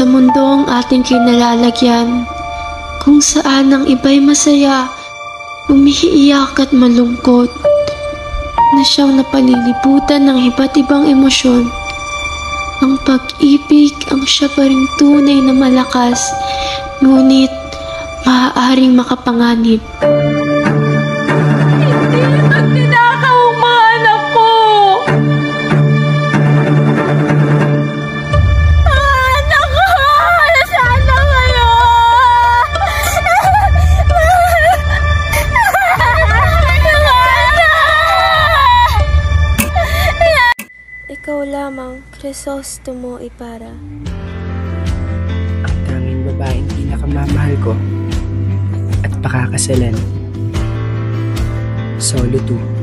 sa mundo ang ating kinalalagyan, kung saan ang iba'y masaya, umiiyak at malungkot, na siyang napalilibutan ng iba't ibang emosyon. Ang pag-ibig ang siya pa ring tunay na malakas, ngunit maaaring makapanganib. Ikaw lamang, Crisostomo Ipara. Ang tanging babaeng pinakamamahal ko at pakakasalan. Solo 2.